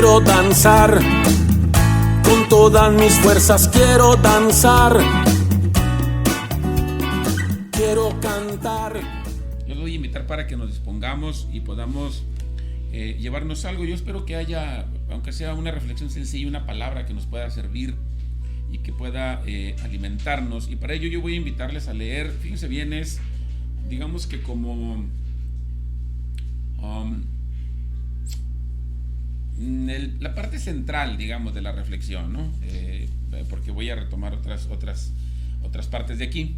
quiero danzar, con todas mis fuerzas quiero danzar, quiero cantar. Yo los voy a invitar para que nos dispongamos y podamos llevarnos algo. Yo espero que haya, aunque sea una reflexión sencilla, una palabra que nos pueda servir y que pueda alimentarnos. Y para ello yo voy a invitarles a leer. Fíjense bien, es, digamos que como la parte central, digamos, de la reflexión, ¿no? Porque voy a retomar otras partes de aquí.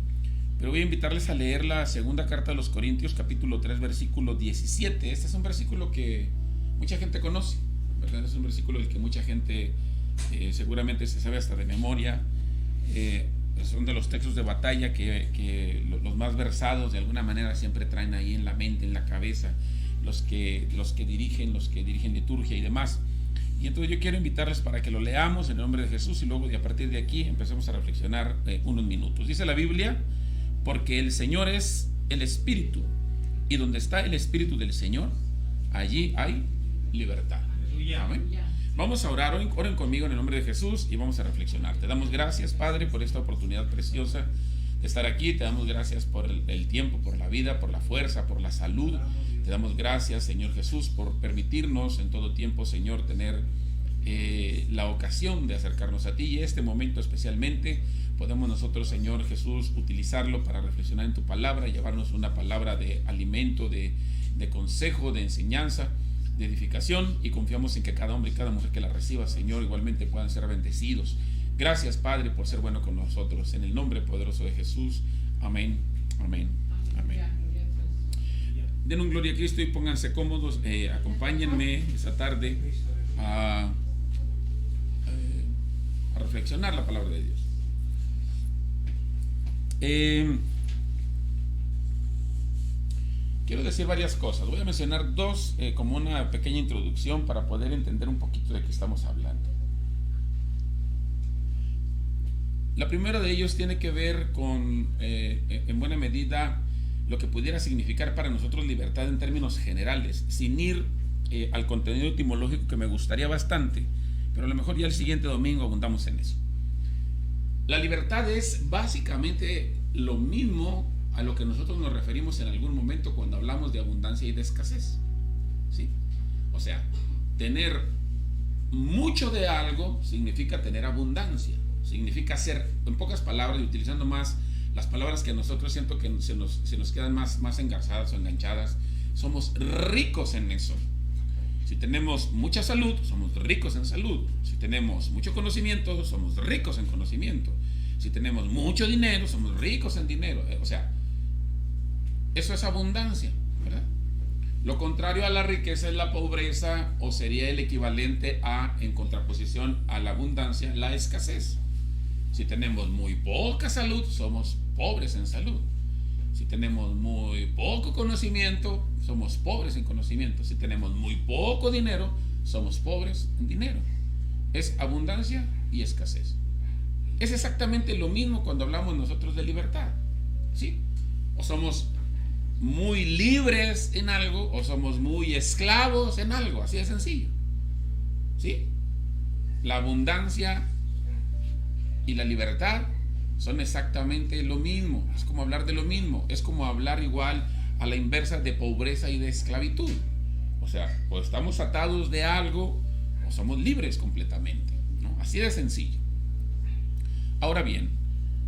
Pero voy a invitarles a leer la segunda carta de los Corintios, capítulo 3, versículo 17. Este es un versículo que mucha gente conoce, ¿verdad? Es un versículo del que mucha gente seguramente se sabe hasta de memoria. Son de los textos de batalla que los más versados de alguna manera siempre traen ahí en la mente, en la cabeza, los que dirigen liturgia y demás. Y entonces yo quiero invitarles para que lo leamos en el nombre de Jesús y luego a partir de aquí empecemos a reflexionar unos minutos. Dice la Biblia: porque el Señor es el Espíritu, y donde está el Espíritu del Señor, allí hay libertad. Amén. Vamos a orar. Oren conmigo en el nombre de Jesús y vamos a reflexionar. Te damos gracias, Padre, por esta oportunidad preciosa de estar aquí. Te damos gracias por el tiempo, por la vida, por la fuerza, por la salud. Te damos gracias, Señor Jesús, por permitirnos en todo tiempo, Señor, tener la ocasión de acercarnos a ti, y este momento especialmente podemos nosotros, Señor Jesús, utilizarlo para reflexionar en tu palabra, llevarnos una palabra de alimento, de consejo, de enseñanza, de edificación, y confiamos en que cada hombre y cada mujer que la reciba, Señor, igualmente puedan ser bendecidos. Gracias, Padre, por ser bueno con nosotros, en el nombre poderoso de Jesús. Amén, amén, amén. Den un gloria a Cristo y pónganse cómodos. Acompáñenme esta tarde a reflexionar la palabra de Dios. Quiero decir varias cosas. Voy a mencionar dos como una pequeña introducción para poder entender un poquito de qué estamos hablando. La primera de ellos tiene que ver con, en buena medida, lo que pudiera significar para nosotros libertad en términos generales, sin ir al contenido etimológico, que me gustaría bastante, pero a lo mejor ya el siguiente domingo abundamos en eso. La libertad es básicamente lo mismo a lo que nosotros nos referimos en algún momento cuando hablamos de abundancia y de escasez, ¿sí? O sea, tener mucho de algo significa tener abundancia, significa ser, en pocas palabras, y utilizando más las palabras que nosotros siento que se nos quedan más engarzadas o enganchadas, somos ricos en eso. Si tenemos mucha salud, somos ricos en salud. Si tenemos mucho conocimiento, somos ricos en conocimiento. Si tenemos mucho dinero, somos ricos en dinero. O sea, eso es abundancia, ¿verdad? Lo contrario a la riqueza es la pobreza, o sería el equivalente a, en contraposición a la abundancia, la escasez. Si tenemos muy poca salud, somos pobres en salud. Si tenemos muy poco conocimiento, somos pobres en conocimiento. Si tenemos muy poco dinero, somos pobres en dinero. Es abundancia y escasez. Es exactamente lo mismo cuando hablamos nosotros de libertad, ¿sí? O somos muy libres en algo, o somos muy esclavos en algo, así de sencillo, ¿sí? La abundancia y la libertad son exactamente lo mismo. Es como hablar de lo mismo. Es como hablar igual a la inversa de pobreza y de esclavitud. O sea, o estamos atados de algo o somos libres completamente, ¿no? Así de sencillo. Ahora bien,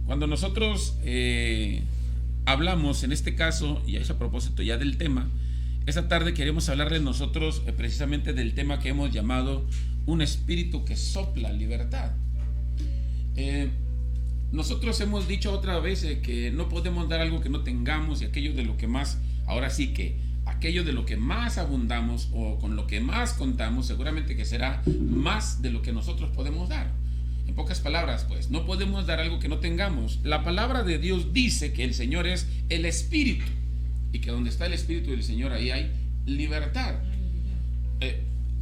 cuando nosotros hablamos en este caso, y es a propósito ya del tema, esta tarde queremos hablarles nosotros precisamente del tema que hemos llamado un espíritu que sopla libertad. Nosotros hemos dicho otra vez que no podemos dar algo que no tengamos, y aquello de lo que más, ahora sí que aquello de lo que más abundamos o con lo que más contamos, seguramente que será más de lo que nosotros podemos dar. En pocas palabras, pues, no podemos dar algo que no tengamos. La palabra de Dios dice que el Señor es el Espíritu, y que donde está el Espíritu del Señor, ahí hay libertad.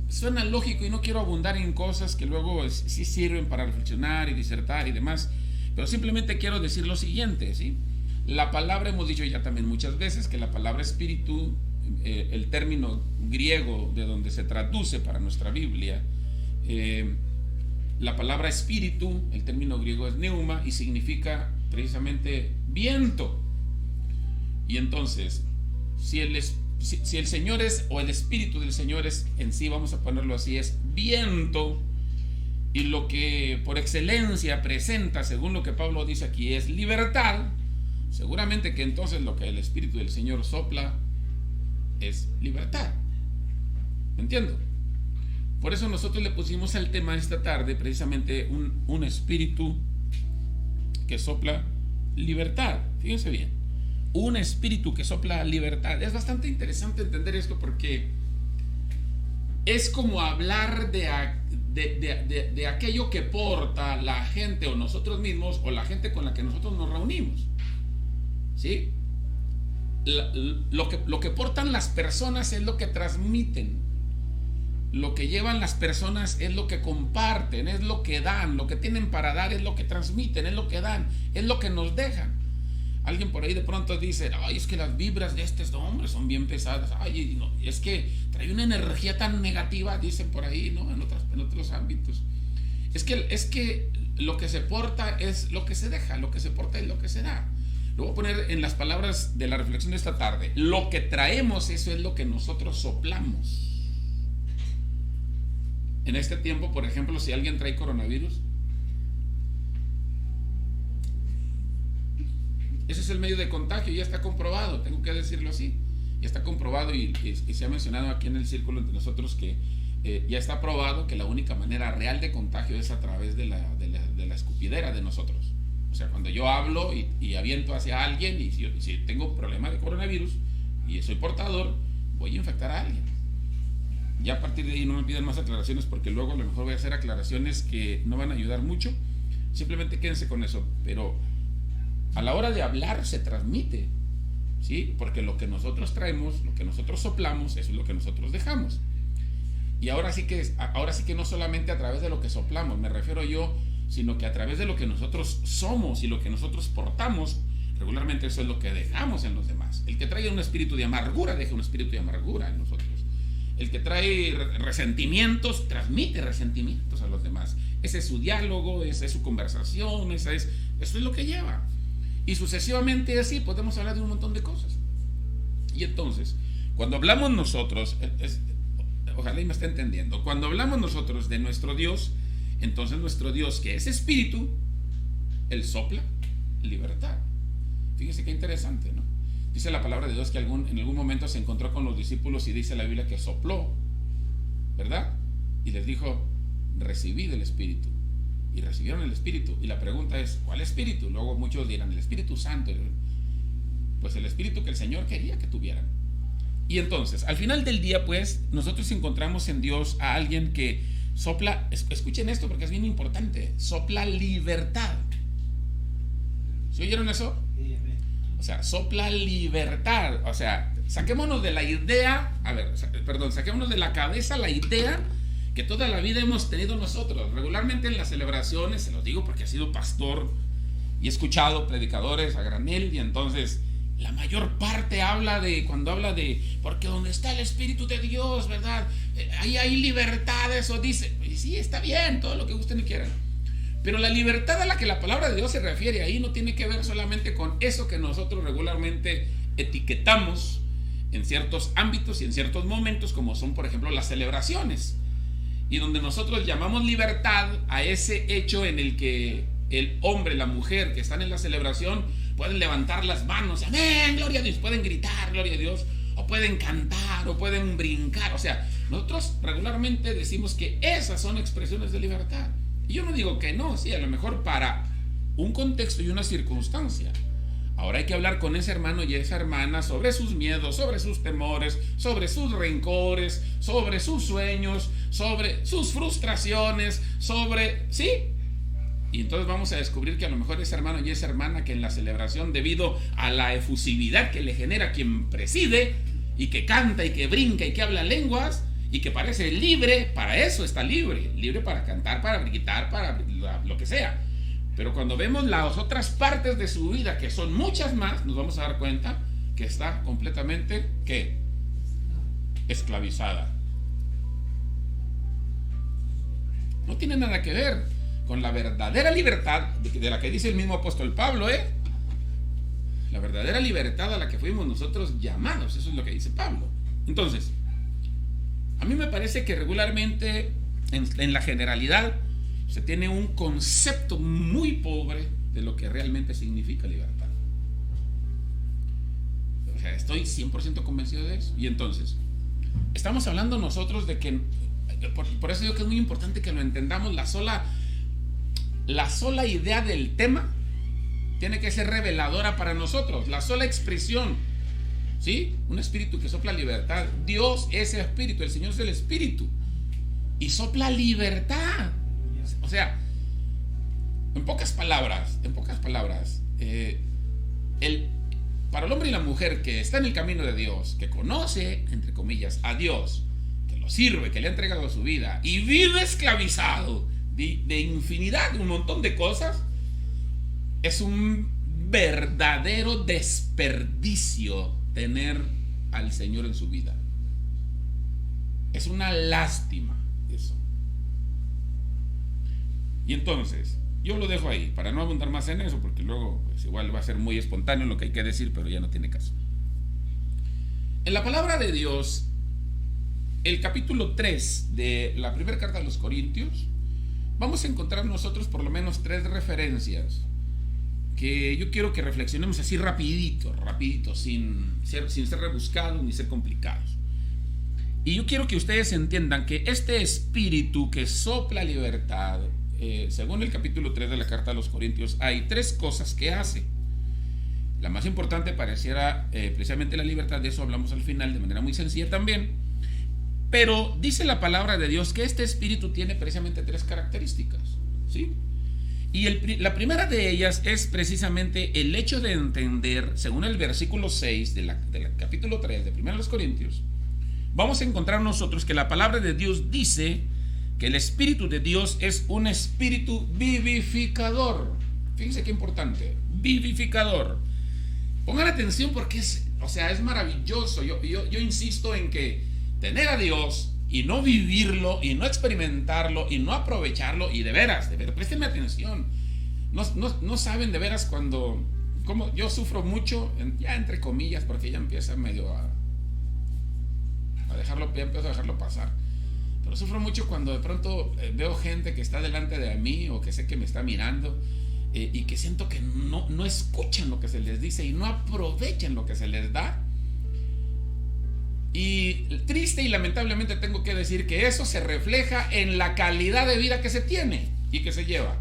Suena lógico, y no quiero abundar en cosas que luego sí sirven para reflexionar y disertar y demás, pero simplemente quiero decir lo siguiente, ¿sí? La palabra, hemos dicho ya también muchas veces que la palabra espíritu, el término griego de donde se traduce para nuestra Biblia La palabra espíritu, el término griego es pneuma y significa precisamente viento. Y entonces, si el Señor es, o el Espíritu del Señor es en sí, vamos a ponerlo así, es viento, y lo que por excelencia presenta, según lo que Pablo dice aquí, es libertad, seguramente que entonces lo que el Espíritu del Señor sopla es libertad. ¿Me entiendo? Por eso nosotros le pusimos al tema esta tarde precisamente un espíritu que sopla libertad. Fíjense bien, un espíritu que sopla libertad. Es bastante interesante entender esto porque es como hablar de aquello que porta la gente o nosotros mismos o la gente con la que nosotros nos reunimos. ¿Sí? Lo que portan las personas es lo que transmiten. Lo que llevan las personas es lo que comparten, es lo que dan, lo que tienen para dar es lo que transmiten, es lo que dan, es lo que nos dejan. Alguien por ahí de pronto dice, ay, es que las vibras de este hombre son bien pesadas, ay, no, es que trae una energía tan negativa, dicen por ahí, ¿no? En otros ámbitos. Es que lo que se porta es lo que se deja, lo que se porta es lo que se da. Lo voy a poner en las palabras de la reflexión de esta tarde. Lo que traemos, eso es lo que nosotros soplamos. En este tiempo, por ejemplo, si alguien trae coronavirus, ese es el medio de contagio, ya está comprobado, tengo que decirlo así, ya está comprobado y se ha mencionado aquí en el círculo entre nosotros que ya está probado que la única manera real de contagio es a través de la escupidera de nosotros. O sea, cuando yo hablo y aviento hacia alguien y si tengo un problema de coronavirus y soy portador, voy a infectar a alguien. Ya a partir de ahí no me piden más aclaraciones porque luego a lo mejor voy a hacer aclaraciones que no van a ayudar mucho. Simplemente quédense con eso. Pero a la hora de hablar se transmite, ¿sí? Porque lo que nosotros traemos, lo que nosotros soplamos, eso es lo que nosotros dejamos. Y ahora sí que no solamente a través de lo que soplamos, me refiero yo, sino que a través de lo que nosotros somos y lo que nosotros portamos, regularmente eso es lo que dejamos en los demás. El que trae un espíritu de amargura, deja un espíritu de amargura en nosotros. El que trae resentimientos, transmite resentimientos a los demás. Ese es su diálogo, esa es su conversación, eso es lo que lleva. Y sucesivamente así podemos hablar de un montón de cosas. Y entonces, cuando hablamos nosotros, ojalá y me esté entendiendo, cuando hablamos nosotros de nuestro Dios, entonces nuestro Dios, que es espíritu, Él sopla libertad. Fíjense qué interesante, ¿no? Dice la palabra de Dios que en algún momento se encontró con los discípulos y dice la Biblia que sopló, ¿verdad? Y les dijo, recibid el Espíritu. Y recibieron el Espíritu. Y la pregunta es, ¿cuál Espíritu? Luego muchos dirán, el Espíritu Santo. Pues el Espíritu que el Señor quería que tuvieran. Y entonces, al final del día, pues, nosotros encontramos en Dios a alguien que sopla, escuchen esto porque es bien importante, sopla libertad. ¿Sí oyeron eso? O sea, sopla libertad. O sea, saquémonos de la idea, saquémonos de la cabeza la idea que toda la vida hemos tenido nosotros. Regularmente en las celebraciones, se los digo porque he sido pastor y he escuchado predicadores a granel, y entonces la mayor parte cuando habla de, porque donde está el Espíritu de Dios, ¿verdad? Ahí hay libertad, eso dice. Y sí, está bien, todo lo que ustedes quieran. Pero la libertad a la que la palabra de Dios se refiere ahí no tiene que ver solamente con eso que nosotros regularmente etiquetamos en ciertos ámbitos y en ciertos momentos, como son, por ejemplo, las celebraciones, y donde nosotros llamamos libertad a ese hecho en el que el hombre, la mujer que están en la celebración pueden levantar las manos, amén, gloria a Dios, pueden gritar, gloria a Dios, o pueden cantar, o pueden brincar. O sea, nosotros regularmente decimos que esas son expresiones de libertad. Y yo no digo que no, sí, a lo mejor para un contexto y una circunstancia. Ahora hay que hablar con ese hermano y esa hermana sobre sus miedos, sobre sus temores, sobre sus rencores, sobre sus sueños, sobre sus frustraciones, ¿sí? Y entonces vamos a descubrir que a lo mejor ese hermano y esa hermana que en la celebración, debido a la efusividad que le genera quien preside, y que canta y que brinca y que habla lenguas, y que parece libre, para eso está libre para cantar, para gritar, para lo que sea. Pero cuando vemos las otras partes de su vida, que son muchas más, nos vamos a dar cuenta que está completamente, ¿qué? Esclavizada. No tiene nada que ver con la verdadera libertad de la que dice el mismo apóstol Pablo, la verdadera libertad a la que fuimos nosotros llamados. Eso es lo que dice Pablo. Entonces, a mí me parece que regularmente, en la generalidad, se tiene un concepto muy pobre de lo que realmente significa libertad. O sea, estoy 100% convencido de eso. Y entonces, estamos hablando nosotros de que, por eso digo que es muy importante que lo entendamos, la sola idea del tema tiene que ser reveladora para nosotros. La sola expresión, ¿sí? Un espíritu que sopla libertad. Dios es el espíritu, el Señor es el espíritu y sopla libertad. O sea, en pocas palabras, para el hombre y la mujer que está en el camino de Dios, que conoce, entre comillas, a Dios, que lo sirve, que le ha entregado su vida y vive esclavizado de infinidad, de un montón de cosas, es un verdadero desperdicio tener al Señor en su vida. Es una lástima eso. Y entonces, yo lo dejo ahí, para no abundar más en eso, porque luego pues, igual va a ser muy espontáneo lo que hay que decir, pero ya no tiene caso. En la palabra de Dios, el capítulo 3 de la primera carta a los Corintios, vamos a encontrar nosotros por lo menos 3 referencias que yo quiero que reflexionemos así rapidito, sin ser rebuscados ni ser complicados. Y yo quiero que ustedes entiendan que este espíritu que sopla libertad, según el capítulo 3 de la carta a los Corintios, hay 3 cosas que hace. La más importante pareciera precisamente la libertad. De eso hablamos al final de manera muy sencilla también. Pero dice la palabra de Dios que este espíritu tiene precisamente 3 características, ¿sí? Y la primera de ellas es precisamente el hecho de entender, según el versículo 6 del capítulo 3 de 1 Corintios, vamos a encontrar nosotros que la palabra de Dios dice que el Espíritu de Dios es un espíritu vivificador. Fíjense qué importante, vivificador. Pongan atención porque es maravilloso. Yo insisto en que tener a Dios y no vivirlo, y no experimentarlo, y no aprovecharlo, y de veras, préstenme atención. No saben de veras como yo sufro mucho, ya entre comillas, porque ya empieza medio a dejarlo, ya empiezo a dejarlo pasar. Pero sufro mucho cuando de pronto veo gente que está delante de mí, o que sé que me está mirando, y que siento que no escuchan lo que se les dice, y no aprovechan lo que se les da. Y triste y lamentablemente tengo que decir que eso se refleja en la calidad de vida que se tiene y que se lleva.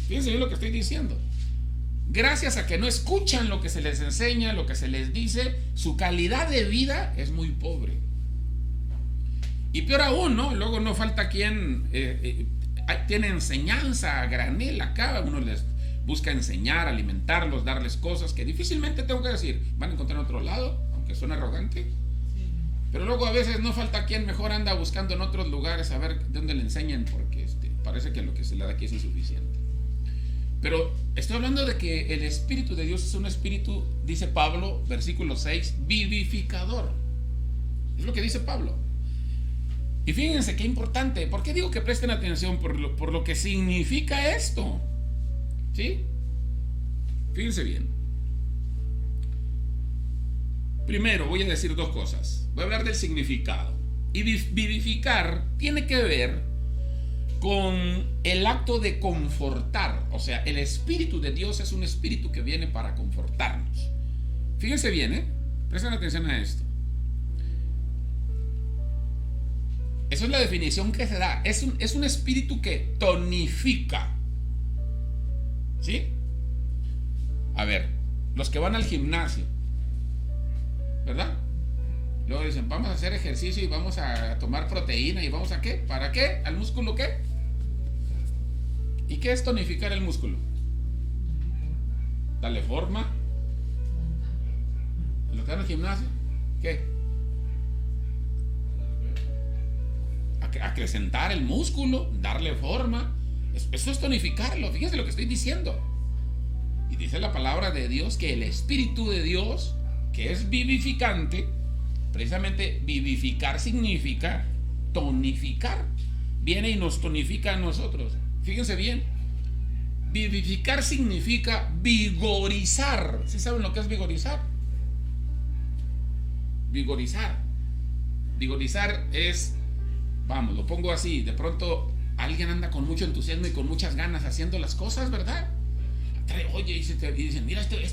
Fíjense bien lo que estoy diciendo. Gracias a que no escuchan lo que se les enseña, lo que se les dice, su calidad de vida es muy pobre. Y peor aún, ¿no? Luego no falta quien tiene enseñanza a granel acá. Uno les busca enseñar, alimentarlos, darles cosas que difícilmente, tengo que decir, van a encontrar en otro lado, aunque suene arrogante. Pero luego a veces no falta quien mejor anda buscando en otros lugares a ver de dónde le enseñan, porque parece que lo que se le da aquí es insuficiente. Pero estoy hablando de que el Espíritu de Dios es un espíritu, dice Pablo, versículo 6, vivificador. Es lo que dice Pablo. Y fíjense qué importante. ¿Por qué digo que presten atención? Por lo que significa esto, ¿sí? Fíjense bien. Primero voy a decir 2 cosas. Voy a hablar del significado. Y vivificar tiene que ver con el acto de confortar. O sea, el Espíritu de Dios es un espíritu que viene para confortarnos. Fíjense bien, presten atención a esto. Esa es la definición que se da. Es un espíritu que tonifica. ¿Sí? A ver, los que van al gimnasio, ¿verdad? Luego dicen, vamos a hacer ejercicio y vamos a tomar proteína y vamos a ¿qué? ¿Para qué? ¿Al músculo qué? ¿Y qué es tonificar el músculo? Darle forma. ¿Lo que están en el gimnasio? ¿Qué? Acrecentar el músculo, darle forma. Eso es tonificarlo. Fíjense lo que estoy diciendo. Y dice la palabra de Dios que el Espíritu de Dios, que es vivificante, precisamente vivificar significa tonificar. viene y nos tonifica a nosotros. Fíjense bien, vivificar significa vigorizar. ¿Sí saben lo que es vigorizar? Vigorizar es, vamos, lo pongo así, de pronto alguien anda con mucho entusiasmo y con muchas ganas haciendo las cosas, ¿verdad? Oye, y dicen, mira, se ve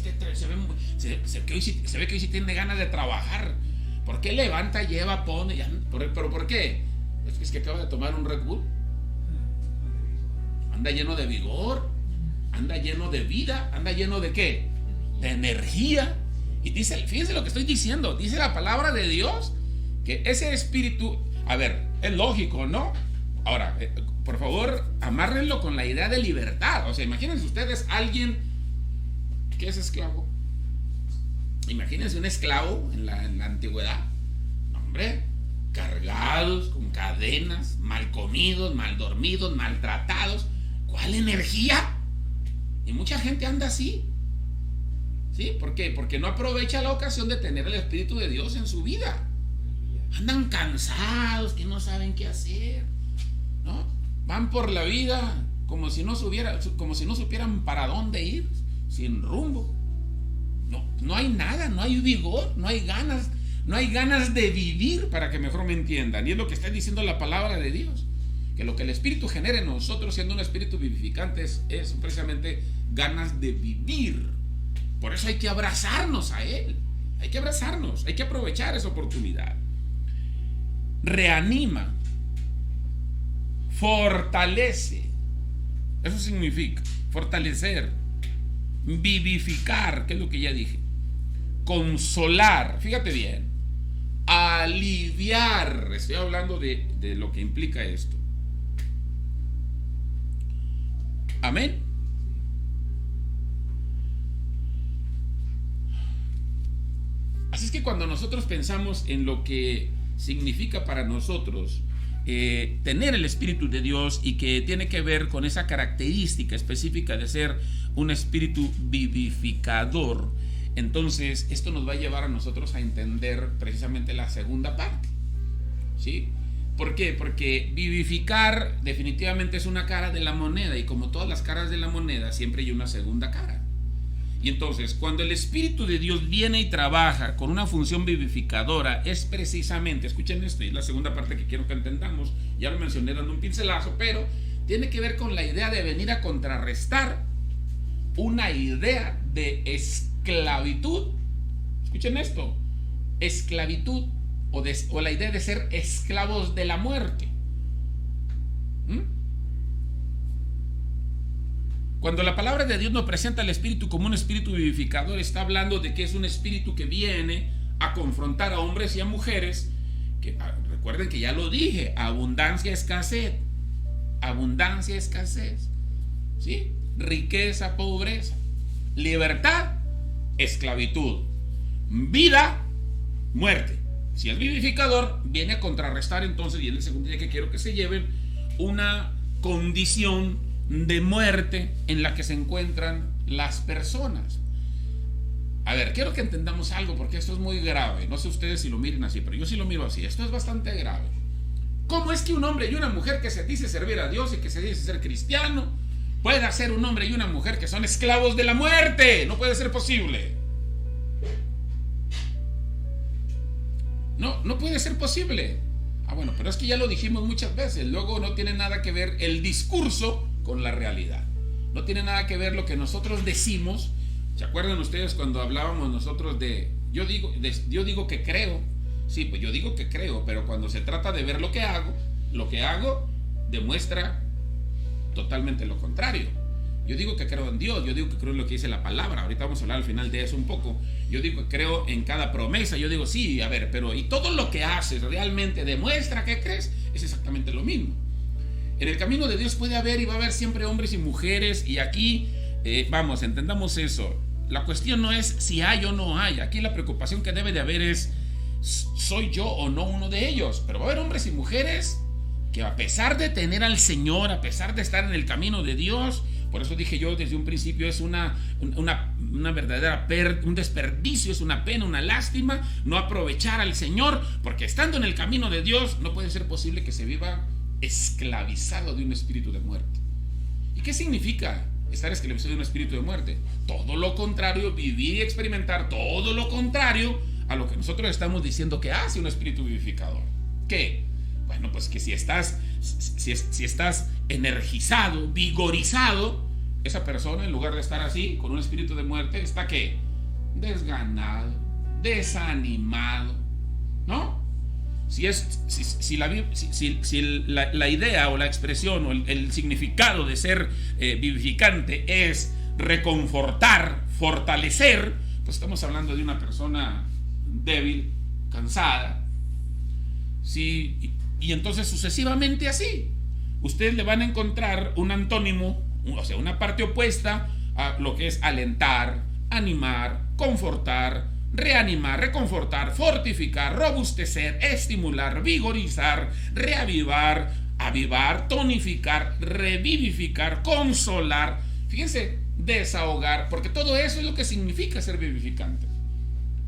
que hoy sí tiene ganas de trabajar. ¿Por qué levanta, lleva, pone? ¿Pero por qué? Es que acaba de tomar un Red Bull. Anda lleno de vigor, anda lleno de vida, anda lleno de ¿qué? De energía. Y dice, fíjense lo que estoy diciendo, dice la palabra de Dios, que ese espíritu, a ver, es lógico, ¿no? Ahora, por favor, amárrenlo con la idea de libertad. O sea, imagínense ustedes alguien que es esclavo. Imagínense un esclavo en la antigüedad. Hombre, cargados, con cadenas, mal comidos, mal dormidos, maltratados. ¿Cuál energía? Y mucha gente anda así. ¿Sí? ¿Por qué? Porque no aprovecha la ocasión de tener el Espíritu de Dios en su vida. Andan cansados, que no saben qué hacer, ¿no? Van por la vida como si no supieran para dónde ir, sin rumbo. No hay nada, no hay vigor, no hay ganas de vivir, para que mejor me entiendan. Y es lo que está diciendo la palabra de Dios, que lo que el Espíritu genera en nosotros, siendo un espíritu vivificante, es precisamente ganas de vivir. Por eso hay que abrazarnos a Él, hay que abrazarnos, hay que aprovechar esa oportunidad. Reanima, fortalece, eso significa fortalecer, vivificar, que es lo que ya dije, consolar, fíjate bien, aliviar, estoy hablando de lo que implica esto. Amén. Así es que cuando nosotros pensamos en lo que significa para nosotros tener el Espíritu de Dios, y que tiene que ver con esa característica específica de ser un espíritu vivificador, entonces esto nos va a llevar a nosotros a entender precisamente la segunda parte, ¿sí? ¿Por qué? Porque vivificar definitivamente es una cara de la moneda, y como todas las caras de la moneda siempre hay una segunda cara. Y entonces, cuando el Espíritu de Dios viene y trabaja con una función vivificadora, es precisamente, escuchen esto, y es la segunda parte que quiero que entendamos, ya lo mencioné dando un pincelazo, pero tiene que ver con la idea de venir a contrarrestar una idea de esclavitud. Escuchen esto, esclavitud o la idea de ser esclavos de la muerte. Cuando la palabra de Dios nos presenta al Espíritu como un espíritu vivificador, está hablando de que es un espíritu que viene a confrontar a hombres y a mujeres que, recuerden que ya lo dije, abundancia, escasez, ¿sí? Riqueza, pobreza, libertad, esclavitud, vida, muerte. Si es vivificador, viene a contrarrestar entonces, y es el segundo día que quiero que se lleven, una condición de muerte en la que se encuentran las personas. A ver, quiero que entendamos algo, porque esto es muy grave. No sé ustedes si lo miren así, pero yo sí lo miro así. Esto es bastante grave. ¿Cómo es que un hombre y una mujer que se dice servir a Dios y que se dice ser cristiano pueda ser un hombre y una mujer que son esclavos de la muerte? No puede ser posible. No puede ser posible. Bueno, pero es que ya lo dijimos muchas veces. Luego no tiene nada que ver el discurso con la realidad. No tiene nada que ver lo que nosotros decimos. ¿Se acuerdan ustedes cuando hablábamos nosotros de yo digo que creo? Sí, pues yo digo que creo, pero cuando se trata de ver lo que hago demuestra totalmente lo contrario. Yo digo que creo en Dios, yo digo que creo en lo que dice la palabra. Ahorita vamos a hablar al final de eso un poco. Yo digo que creo en cada promesa. Yo digo, sí, a ver, pero ¿y todo lo que haces realmente demuestra que crees? Es exactamente lo mismo. En el camino de Dios puede haber y va a haber siempre hombres y mujeres, y aquí, entendamos eso. La cuestión no es si hay o no hay. Aquí la preocupación que debe de haber es, ¿soy yo o no uno de ellos? Pero va a haber hombres y mujeres que, a pesar de tener al Señor, a pesar de estar en el camino de Dios, por eso dije yo desde un principio, es una verdadera un desperdicio, es una pena, una lástima no aprovechar al Señor, porque estando en el camino de Dios no puede ser posible que se viva esclavizado de un espíritu de muerte. ¿Y qué significa estar esclavizado de un espíritu de muerte? Todo lo contrario, vivir y experimentar todo lo contrario a lo que nosotros estamos diciendo que hace un espíritu vivificador. ¿Qué? Bueno, pues que si estás energizado, vigorizado, esa persona, en lugar de estar así, con un espíritu de muerte, está ¿qué? Desganado, desanimado, ¿no? Si la idea o la expresión o el significado de ser vivificante es reconfortar, fortalecer, pues estamos hablando de una persona débil, cansada. Sí, y entonces sucesivamente así. Ustedes le van a encontrar un antónimo, o sea, una parte opuesta a lo que es alentar, animar, confortar, reanimar, reconfortar, fortificar, robustecer, estimular, vigorizar, reavivar, avivar, tonificar, revivificar, consolar. Fíjense, desahogar, porque todo eso es lo que significa ser vivificante.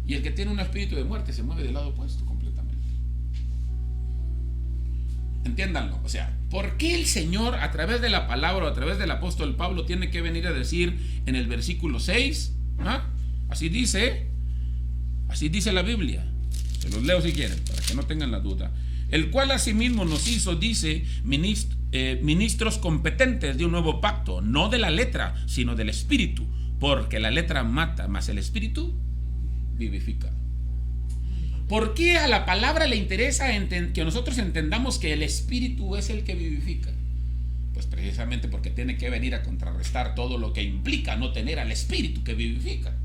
Y el que tiene un espíritu de muerte se mueve del lado opuesto completamente. Entiéndanlo, o sea, ¿por qué el Señor a través de la palabra o a través del apóstol Pablo tiene que venir a decir en el versículo 6? Así dice la Biblia. Se los leo si quieren, para que no tengan la duda. El cual asimismo nos hizo, dice, ministros competentes de un nuevo pacto, no de la letra, sino del espíritu, porque la letra mata, mas el espíritu vivifica. ¿Por qué a la palabra le interesa que nosotros entendamos que el espíritu es el que vivifica? Pues precisamente porque tiene que venir a contrarrestar todo lo que implica no tener al espíritu que vivifica.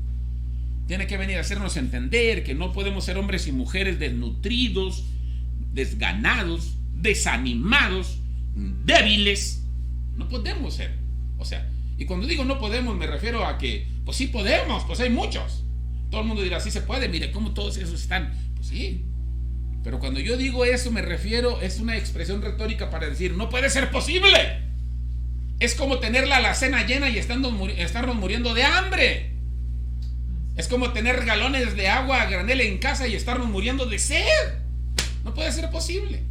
Tiene que venir a hacernos entender que no podemos ser hombres y mujeres desnutridos, desganados, desanimados, débiles. No podemos ser. O sea, y cuando digo no podemos me refiero a que, pues sí podemos, pues hay muchos. Todo el mundo dirá, sí se puede, mire cómo todos esos están. Pues sí, pero cuando yo digo eso me refiero, es una expresión retórica para decir, no puede ser posible. Es como tener la alacena llena y estarnos muriendo de hambre. Es como tener galones de agua a granel en casa y estarnos muriendo de sed. No puede ser posible.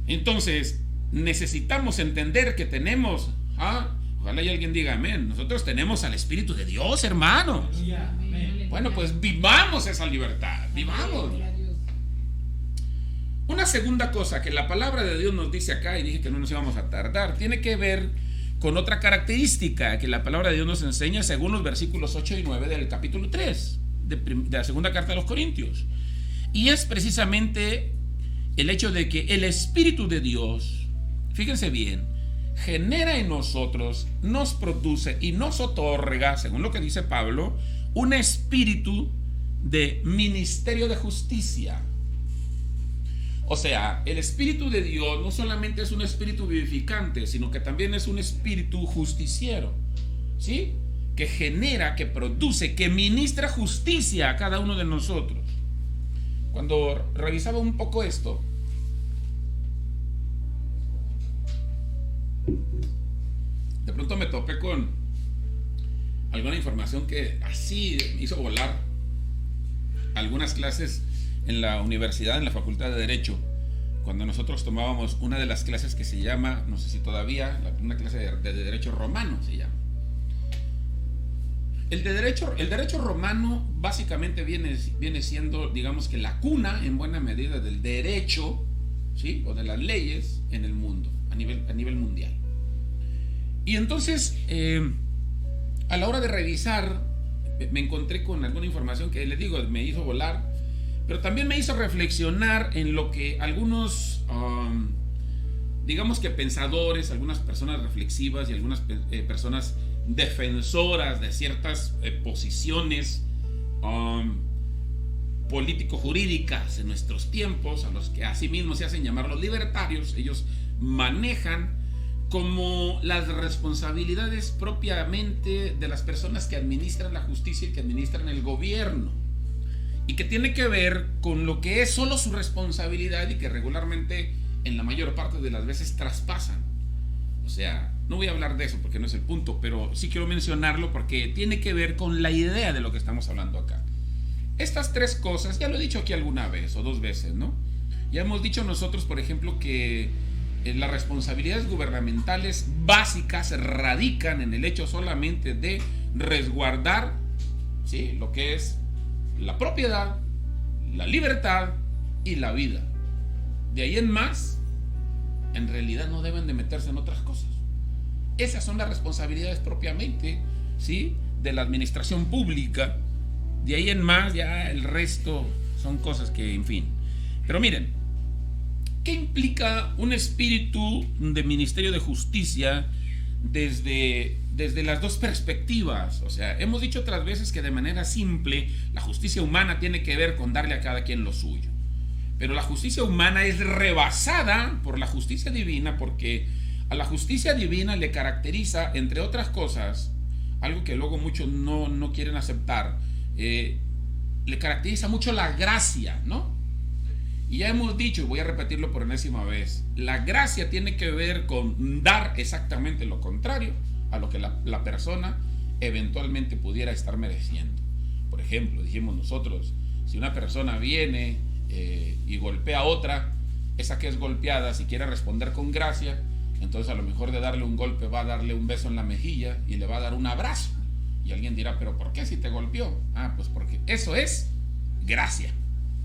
Entonces, necesitamos entender que tenemos, ojalá y alguien diga amén, nosotros tenemos al Espíritu de Dios, hermanos. Bueno, pues vivamos esa libertad, vivamos. Una segunda cosa que la palabra de Dios nos dice acá, y dije que no nos íbamos a tardar, tiene que ver con otra característica que la palabra de Dios nos enseña según los versículos 8 y 9 del capítulo 3 de la segunda carta de los Corintios. Y es precisamente el hecho de que el Espíritu de Dios, fíjense bien, genera en nosotros, nos produce y nos otorga, según lo que dice Pablo, un espíritu de ministerio de justicia. O sea, el Espíritu de Dios no solamente es un espíritu vivificante, sino que también es un espíritu justiciero, ¿sí? Que genera, que produce, que ministra justicia a cada uno de nosotros. Cuando revisaba un poco esto, de pronto me topé con alguna información que así me hizo volar algunas clases en la universidad, en la Facultad de Derecho, cuando nosotros tomábamos una de las clases que se llama, no sé si todavía, una clase de Derecho Romano se llama. El derecho romano básicamente viene siendo, digamos que la cuna en buena medida del derecho, ¿sí? O de las leyes en el mundo, a nivel mundial. Y entonces, a la hora de revisar, me encontré con alguna información que les digo, me hizo volar, pero también me hizo reflexionar en lo que algunos, digamos que pensadores, algunas personas reflexivas y algunas personas defensoras de ciertas posiciones político-jurídicas en nuestros tiempos, a los que asimismo se hacen llamar los libertarios, ellos manejan como las responsabilidades propiamente de las personas que administran la justicia y que administran el gobierno, y que tiene que ver con lo que es solo su responsabilidad y que regularmente en la mayor parte de las veces traspasan. O sea, no voy a hablar de eso porque no es el punto, pero sí quiero mencionarlo porque tiene que ver con la idea de lo que estamos hablando acá. Estas tres cosas, ya lo he dicho aquí alguna vez o dos veces, ¿no? Ya hemos dicho nosotros, por ejemplo, que las responsabilidades gubernamentales básicas radican en el hecho solamente de resguardar, ¿sí?, lo que es la propiedad, la libertad y la vida. De ahí en más, en realidad no deben de meterse en otras cosas. Esas son las responsabilidades propiamente, ¿sí?, de la administración pública. De ahí en más, ya el resto son cosas que, en fin. Pero miren, ¿qué implica un espíritu de ministerio de justicia desde las dos perspectivas? O sea, hemos dicho otras veces que de manera simple la justicia humana tiene que ver con darle a cada quien lo suyo. Pero la justicia humana es rebasada por la justicia divina, porque a la justicia divina le caracteriza, entre otras cosas, algo que luego muchos no quieren aceptar, le caracteriza mucho la gracia, ¿no? Y ya hemos dicho, y voy a repetirlo por enésima vez, la gracia tiene que ver con dar exactamente lo contrario a lo que la persona eventualmente pudiera estar mereciendo. Por ejemplo, dijimos nosotros, si una persona viene y golpea a otra, esa que es golpeada, si quiere responder con gracia, entonces a lo mejor de darle un golpe va a darle un beso en la mejilla y le va a dar un abrazo. Y alguien dirá, ¿pero por qué si te golpeó? Pues porque eso es gracia,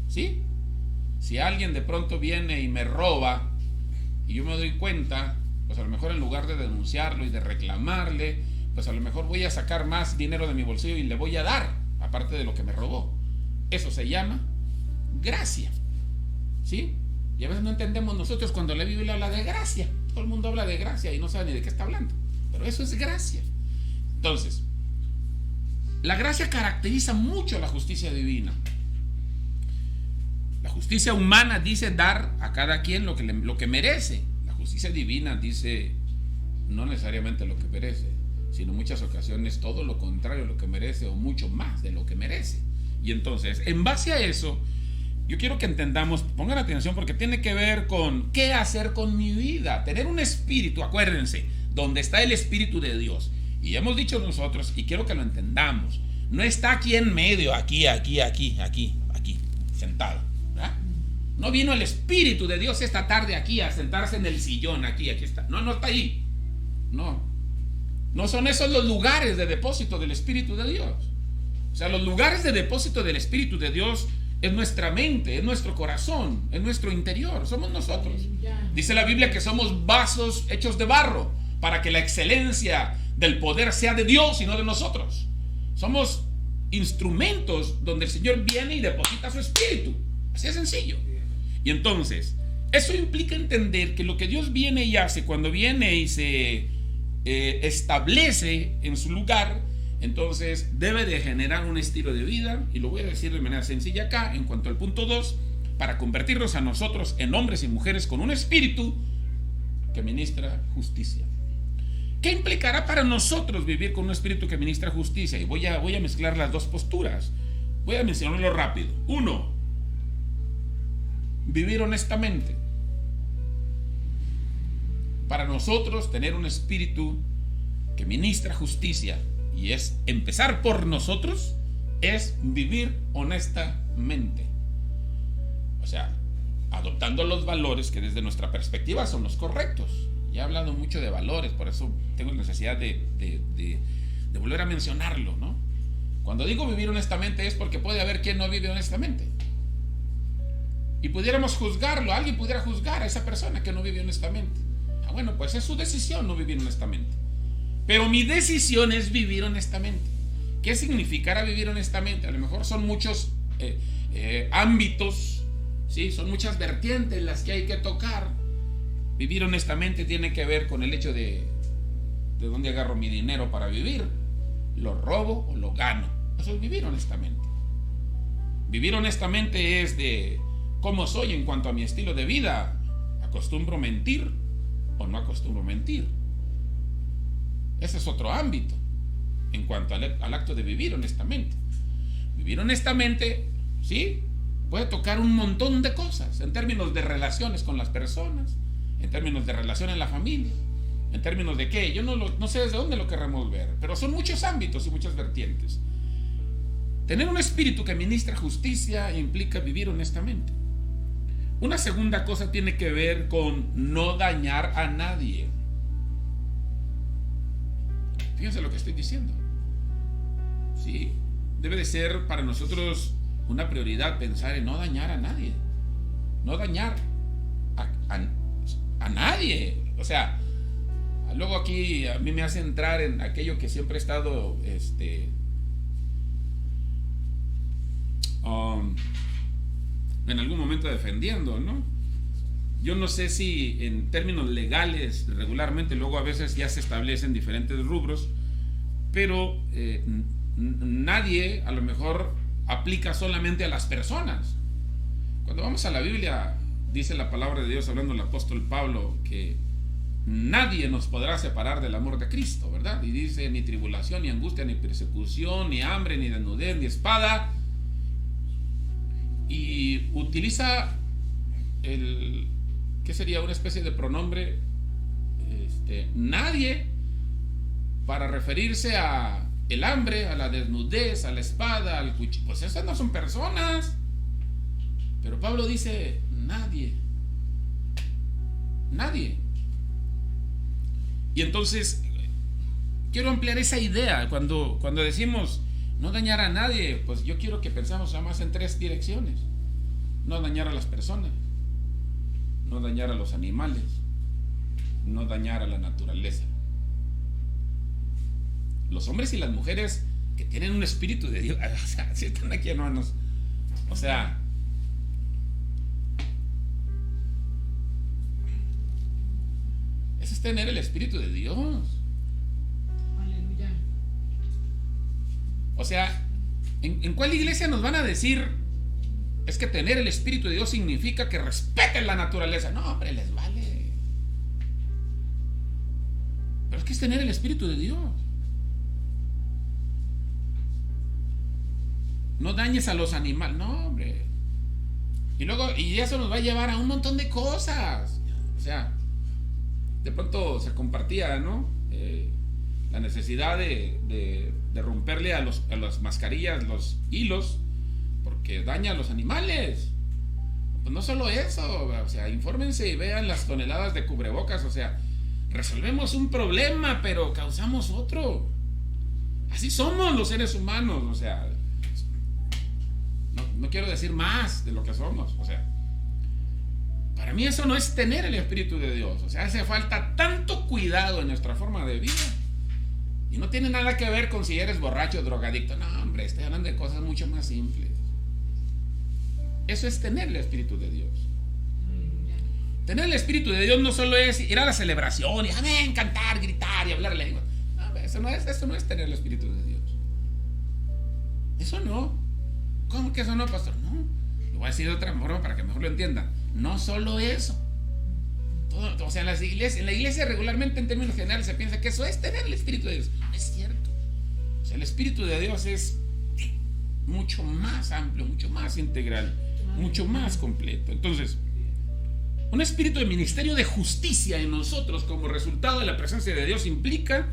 ¿sí? Si alguien de pronto viene y me roba y yo me doy cuenta, pues a lo mejor en lugar de denunciarlo y de reclamarle, pues a lo mejor voy a sacar más dinero de mi bolsillo y le voy a dar, aparte de lo que me robó. Eso se llama gracia, ¿sí? Y a veces no entendemos nosotros cuando la Biblia habla de gracia. Todo el mundo habla de gracia y no sabe ni de qué está hablando, pero eso es gracia. Entonces, la gracia caracteriza mucho la justicia divina. La justicia humana dice dar a cada quien lo que merece. La justicia divina dice no necesariamente lo que merece, sino en muchas ocasiones todo lo contrario a lo que merece, o mucho más de lo que merece. Y entonces, en base a eso, yo quiero que entendamos, pongan atención, porque tiene que ver con qué hacer con mi vida. Tener un espíritu, acuérdense, donde está el espíritu de Dios. Y ya hemos dicho nosotros, y quiero que lo entendamos, no está aquí en medio, aquí, sentado, ¿verdad? No vino el espíritu de Dios esta tarde aquí a sentarse en el sillón, aquí está. No está ahí. No son esos los lugares de depósito del espíritu de Dios. O sea, los lugares de depósito del espíritu de Dios es nuestra mente, es nuestro corazón, es nuestro interior, somos nosotros. Dice la Biblia que somos vasos hechos de barro, para que la excelencia del poder sea de Dios y no de nosotros. Somos instrumentos donde el Señor viene y deposita su espíritu. Así de sencillo. Y entonces, eso implica entender que lo que Dios viene y hace cuando viene y se establece en su lugar, entonces debe de generar un estilo de vida, y lo voy a decir de manera sencilla acá, en cuanto al punto 2, para convertirnos a nosotros en hombres y mujeres con un espíritu que ministra justicia. ¿Qué implicará para nosotros vivir con un espíritu que ministra justicia? Y voy a mezclar las dos posturas. Voy a mencionarlo rápido. 1, vivir honestamente. Para nosotros tener un espíritu que ministra justicia, y es empezar por nosotros, es vivir honestamente. O sea, adoptando los valores que desde nuestra perspectiva son los correctos. Ya he hablado mucho de valores, por eso tengo necesidad de volver a mencionarlo, ¿no? Cuando digo vivir honestamente es porque puede haber quien no vive honestamente. Y pudiéramos juzgarlo, alguien pudiera juzgar a esa persona que no vive honestamente. Bueno, pues es su decisión no vivir honestamente. Pero mi decisión es vivir honestamente. ¿Qué significará vivir honestamente? A lo mejor son muchos ámbitos, ¿sí? Son muchas vertientes las que hay que tocar. Vivir honestamente tiene que ver con el hecho de dónde agarro mi dinero para vivir. ¿Lo robo o lo gano? Eso es vivir honestamente. Vivir honestamente es de cómo soy en cuanto a mi estilo de vida. ¿Acostumbro mentir o no acostumbro mentir? Ese es otro ámbito en cuanto al acto de vivir honestamente. Vivir honestamente, ¿sí?, puede tocar un montón de cosas en términos de relaciones con las personas, en términos de relación en la familia, en términos de qué, yo no sé desde dónde lo queremos ver, pero son muchos ámbitos y muchas vertientes. Tener un espíritu que ministra justicia implica vivir honestamente. Una segunda cosa tiene que ver con no dañar a nadie. Fíjense lo que estoy diciendo. Sí, debe de ser para nosotros una prioridad pensar en no dañar a nadie. No dañar a nadie. O sea, luego aquí a mí me hace entrar en aquello que siempre he estado en algún momento defendiendo, ¿no? Yo no sé si en términos legales regularmente, luego a veces ya se establecen diferentes rubros, pero nadie a lo mejor aplica solamente a las personas. Cuando vamos a la Biblia, dice la palabra de Dios, hablando el apóstol Pablo, que nadie nos podrá separar del amor de Cristo, ¿verdad? Y dice, ni tribulación, ni angustia, ni persecución, ni hambre, ni desnudez, ni espada. Y utiliza ¿qué sería? Una especie de pronombre, nadie, para referirse a el hambre, a la desnudez, a la espada, al cuchillo. Pues esas no son personas. Pero Pablo dice, nadie. Nadie. Y entonces, quiero ampliar esa idea. Cuando decimos no dañar a nadie, pues yo quiero que pensemos además en 3 direcciones. No dañar a las personas, no dañar a los animales, no dañar a la naturaleza. Los hombres y las mujeres que tienen un espíritu de Dios, o sea, si están aquí, hermanos, o sea, eso es tener el espíritu de Dios. Aleluya. O sea, ¿en cuál iglesia nos van a decir es que tener el espíritu de Dios significa que respeten la naturaleza? No, hombre, les vale. Pero es que es tener el espíritu de Dios. No dañes a los animales, no, hombre. Y eso nos va a llevar a un montón de cosas. O sea, de pronto se compartía, ¿no? La necesidad de romperle a las mascarillas los hilos, porque daña a los animales. Pues no solo eso, o sea, infórmense y vean las toneladas de cubrebocas. O sea, resolvemos un problema, pero causamos otro. Así somos los seres humanos. O sea, no quiero decir más de lo que somos. O sea, para mí eso no es tener el espíritu de Dios. O sea, hace falta tanto cuidado en nuestra forma de vida. Y no tiene nada que ver con si eres borracho o drogadicto. No, hombre, estoy hablando de cosas mucho más simples. Eso es tener el espíritu de Dios. Tener el espíritu de Dios no solo es ir a la celebración y amén, cantar, gritar y hablar lengua. No, eso no es tener el espíritu de Dios. Eso no. ¿Cómo que eso no, pastor? No. Lo voy a decir de otra forma para que mejor lo entiendan. No solo eso. O sea, en la iglesia regularmente, en términos generales, se piensa que eso es tener el espíritu de Dios. No es cierto. O sea, el espíritu de Dios es mucho más amplio, mucho más integral, mucho más completo. Entonces, un espíritu de ministerio de justicia en nosotros como resultado de la presencia de Dios implica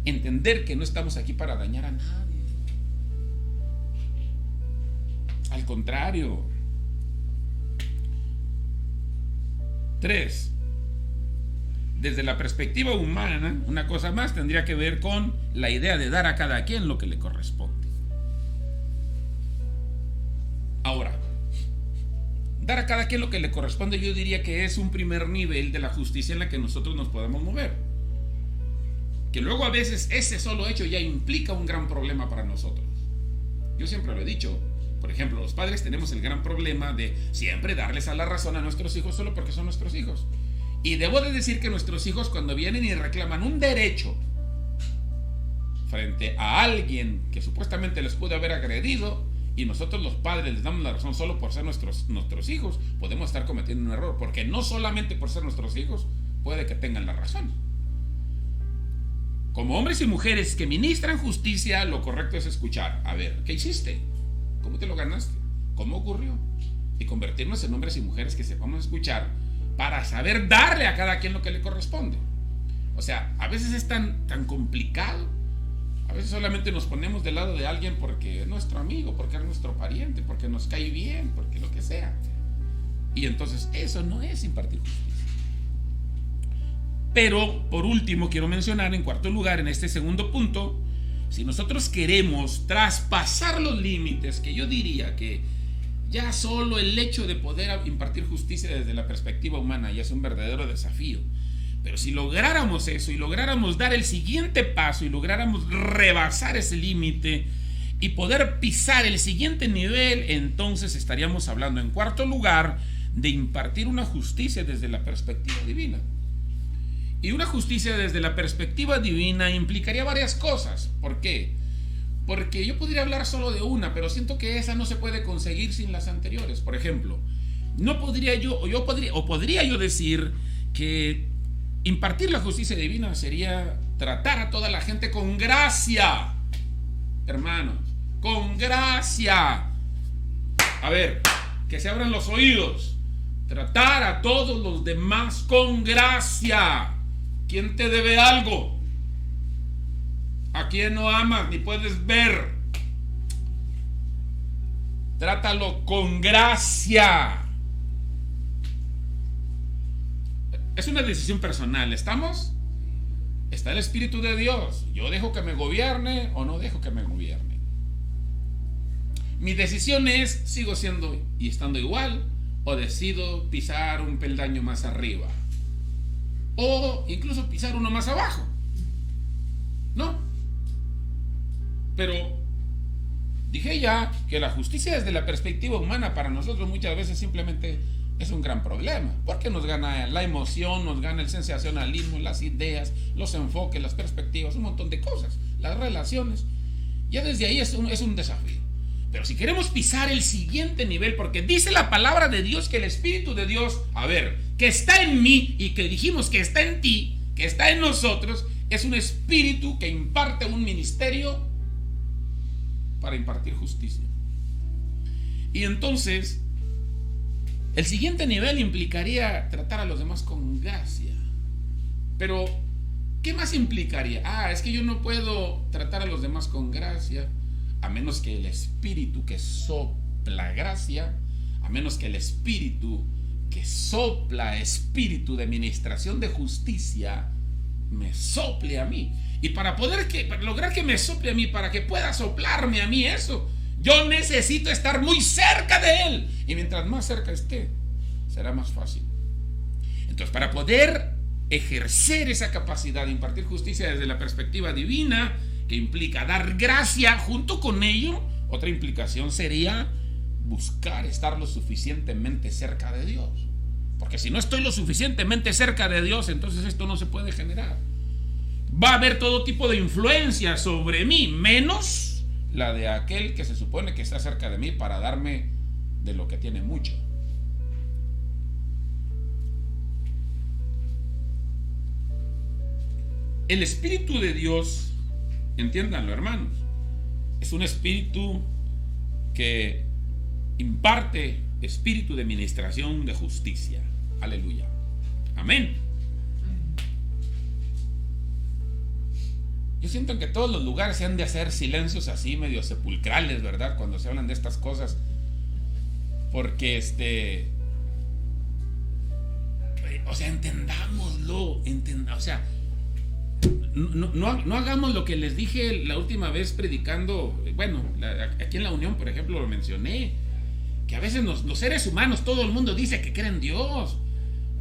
entender que no estamos aquí para dañar a nadie. Al contrario. 3. Desde la perspectiva humana, una cosa más tendría que ver con la idea de dar a cada quien lo que le corresponde. Ahora, dar a cada quien lo que le corresponde, yo diría que es un primer nivel de la justicia en la que nosotros nos podemos mover. Que luego a veces ese solo hecho ya implica un gran problema para nosotros. Yo siempre lo he dicho. Por ejemplo, los padres tenemos el gran problema de siempre darles a la razón a nuestros hijos solo porque son nuestros hijos. Y debo de decir que nuestros hijos, cuando vienen y reclaman un derecho frente a alguien que supuestamente les pudo haber agredido, y nosotros los padres les damos la razón solo por ser nuestros hijos, podemos estar cometiendo un error, porque no solamente por ser nuestros hijos puede que tengan la razón. Como hombres y mujeres que ministran justicia, lo correcto es escuchar. A ver, ¿qué hiciste? ¿Cómo te lo ganaste? ¿Cómo ocurrió? Y convertirnos en hombres y mujeres que sepamos escuchar para saber darle a cada quien lo que le corresponde. O sea, a veces es tan complicado. A veces solamente nos ponemos del lado de alguien porque es nuestro amigo, porque es nuestro pariente, porque nos cae bien, porque lo que sea. Y entonces eso no es impartir justicia. Pero por último quiero mencionar, en cuarto lugar, en este segundo punto, si nosotros queremos traspasar los límites, que yo diría que ya solo el hecho de poder impartir justicia desde la perspectiva humana ya es un verdadero desafío. Pero si lográramos eso y lográramos dar el siguiente paso y lográramos rebasar ese límite y poder pisar el siguiente nivel, entonces estaríamos hablando, en cuarto lugar, de impartir una justicia desde la perspectiva divina. Y una justicia desde la perspectiva divina implicaría varias cosas. ¿Por qué? Porque yo podría hablar solo de una, pero siento que esa no se puede conseguir sin las anteriores. Por ejemplo, podría yo decir que impartir la justicia divina sería tratar a toda la gente con gracia. Hermanos, con gracia. A ver, que se abran los oídos. Tratar a todos los demás con gracia. ¿Quién te debe algo? ¿A quién no amas ni puedes ver? Trátalo con gracia. Es una decisión personal, ¿estamos? Está el Espíritu de Dios. Yo dejo que me gobierne o no dejo que me gobierne. Mi decisión es, sigo siendo y estando igual, o decido pisar un peldaño más arriba, o incluso pisar uno más abajo. No. Pero dije ya que la justicia desde la perspectiva humana para nosotros muchas veces simplemente es un gran problema, porque nos gana la emoción, nos gana el sensacionalismo, las ideas, los enfoques, las perspectivas, un montón de cosas, las relaciones. Ya desde ahí es un desafío. Pero si queremos pisar el siguiente nivel, porque dice la palabra de Dios que el Espíritu de Dios, que está en mí y que dijimos que está en ti, que está en nosotros, es un espíritu que imparte un ministerio para impartir justicia. Y entonces, el siguiente nivel implicaría tratar a los demás con gracia. Pero, ¿qué más implicaría? Es que yo no puedo tratar a los demás con gracia a menos que el espíritu que sopla gracia, a menos que el espíritu que sopla espíritu de ministración de justicia me sople a mí. Y para lograr que me sople a mí, para que pueda soplarme a mí eso, yo necesito estar muy cerca de él. Y mientras más cerca esté, será más fácil. Entonces, para poder ejercer esa capacidad de impartir justicia desde la perspectiva divina, que implica dar gracia, junto con ello, otra implicación sería buscar estar lo suficientemente cerca de Dios. Porque si no estoy lo suficientemente cerca de Dios, entonces esto no se puede generar. Va a haber todo tipo de influencia sobre mí, menos la de aquel que se supone que está cerca de mí para darme de lo que tiene mucho. El Espíritu de Dios, entiéndanlo, hermanos, es un espíritu que imparte espíritu de ministración de justicia. Aleluya. Amén. Yo siento que todos los lugares se han de hacer silencios así medio sepulcrales, ¿verdad? Cuando se hablan de estas cosas. Porque entendámoslo. No hagamos lo que les dije la última vez predicando. Bueno, aquí en la Unión, por ejemplo, lo mencioné, que a veces los seres humanos, todo el mundo dice que creen en Dios,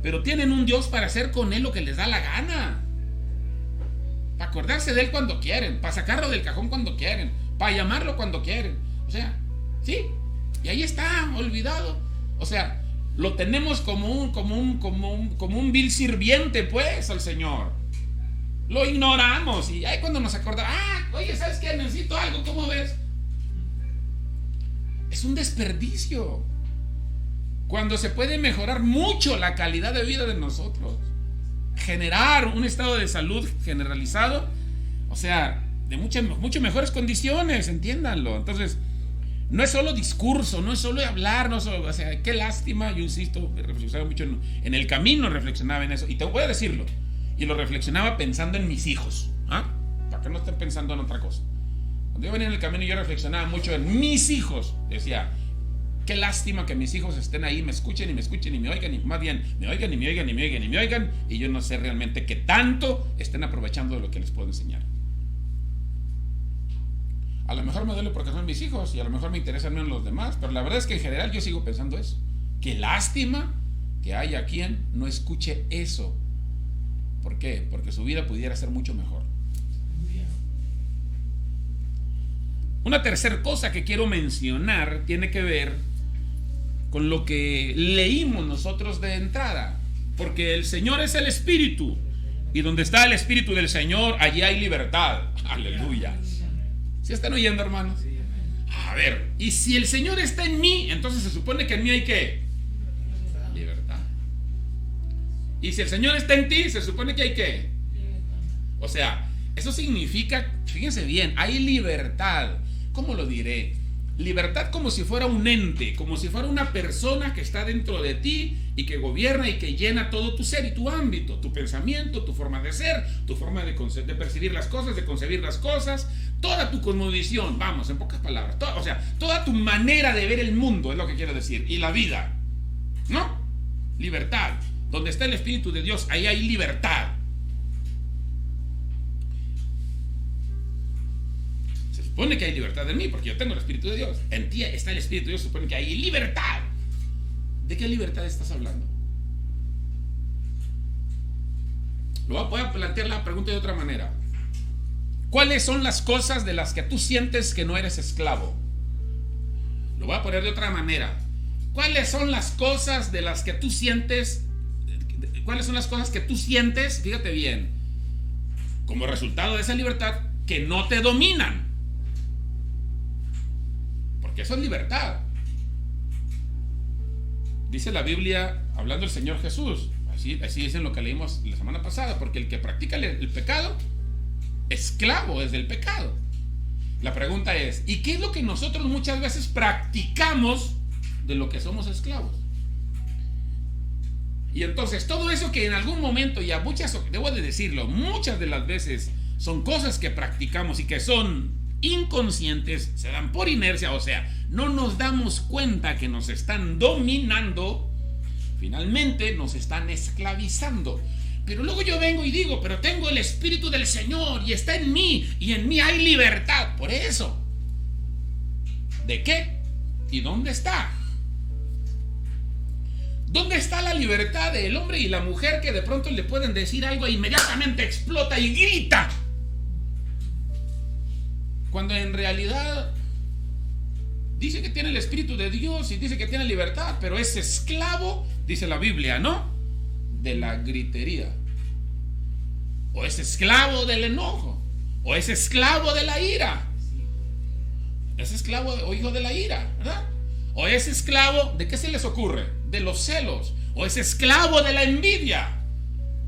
pero tienen un Dios para hacer con él lo que les da la gana, para acordarse de él cuando quieren, para sacarlo del cajón cuando quieren, para llamarlo cuando quieren. Sí, y ahí está, olvidado. Lo tenemos como un vil sirviente, pues, al Señor. Lo ignoramos y ahí cuando nos acordamos, oye, ¿sabes qué? Necesito algo, ¿cómo ves? Es un desperdicio. Cuando se puede mejorar mucho la calidad de vida de nosotros, generar un estado de salud generalizado, de muchas mejores condiciones, entiéndanlo. Entonces, no es solo discurso, no es solo hablar, qué lástima. Yo insisto, reflexionaba mucho en el camino, reflexionaba en eso, y te voy a decirlo. Y lo reflexionaba pensando en mis hijos. Para que no estén pensando en otra cosa. Cuando yo venía en el camino, yo reflexionaba mucho en mis hijos. Decía, Qué lástima que mis hijos estén ahí, me escuchen y me escuchen y me oigan, y más bien me oigan y me oigan y me oigan y me oigan, y yo no sé realmente qué tanto estén aprovechando de lo que les puedo enseñar. A lo mejor me duele porque son mis hijos y a lo mejor me interesan menos los demás, pero la verdad es que en general yo sigo pensando eso. Qué lástima que haya quien no escuche eso. ¿Por qué? Porque su vida pudiera ser mucho mejor. Una tercera cosa que quiero mencionar tiene que ver con lo que leímos nosotros de entrada. Porque el Señor es el Espíritu, y donde está el Espíritu del Señor, allí hay libertad. Aleluya. ¿Sí están oyendo, hermanos? A ver, y si el Señor está en mí, entonces se supone que en mí hay ¿qué? Libertad. Y si el Señor está en ti, se supone que hay ¿qué? O sea, eso significa, fíjense bien, hay libertad. ¿Cómo lo diré? Libertad como si fuera un ente, como si fuera una persona que está dentro de ti y que gobierna y que llena todo tu ser y tu ámbito, tu pensamiento, tu forma de ser, tu forma de percibir las cosas, de concebir las cosas, toda tu cosmovisión, vamos, en pocas palabras, toda tu manera de ver el mundo es lo que quiero decir, y la vida, ¿no? Libertad. Donde está el Espíritu de Dios, ahí hay libertad. Se supone que hay libertad en mí porque yo tengo el Espíritu de Dios. En ti está el Espíritu de Dios, se supone que hay libertad. ¿De qué libertad estás hablando? Voy a plantear la pregunta de otra manera. ¿Cuáles son las cosas de las que tú sientes que no eres esclavo? Lo voy a poner de otra manera. ¿Cuáles son las cosas de las que tú sientes? ¿Cuáles son las cosas que tú sientes? Fíjate bien. Como resultado de esa libertad, que no te dominan. Porque eso es libertad. Dice la Biblia, hablando el Señor Jesús, así dicen lo que leímos la semana pasada, porque el que practica el pecado, esclavo es del pecado. La pregunta es, ¿y qué es lo que nosotros muchas veces practicamos de lo que somos esclavos? Y entonces todo eso que en algún momento, y a muchas, debo de decirlo, muchas de las veces son cosas que practicamos y que son inconscientes, se dan por inercia, o sea, no nos damos cuenta que nos están dominando, finalmente nos están esclavizando. Pero luego yo vengo y digo, pero tengo el Espíritu del Señor y está en mí, y en mí hay libertad. Por eso, ¿de qué? ¿Y dónde está? ¿Dónde está la libertad del hombre y la mujer que de pronto le pueden decir algo e inmediatamente explota y grita? Cuando en realidad dice que tiene el Espíritu de Dios y dice que tiene libertad, pero es esclavo, dice la Biblia, ¿no? De la gritería. O es esclavo del enojo. O es esclavo de la ira. Es esclavo o hijo de la ira, ¿verdad? O es esclavo, ¿de qué se les ocurre? De los celos. O es esclavo de la envidia.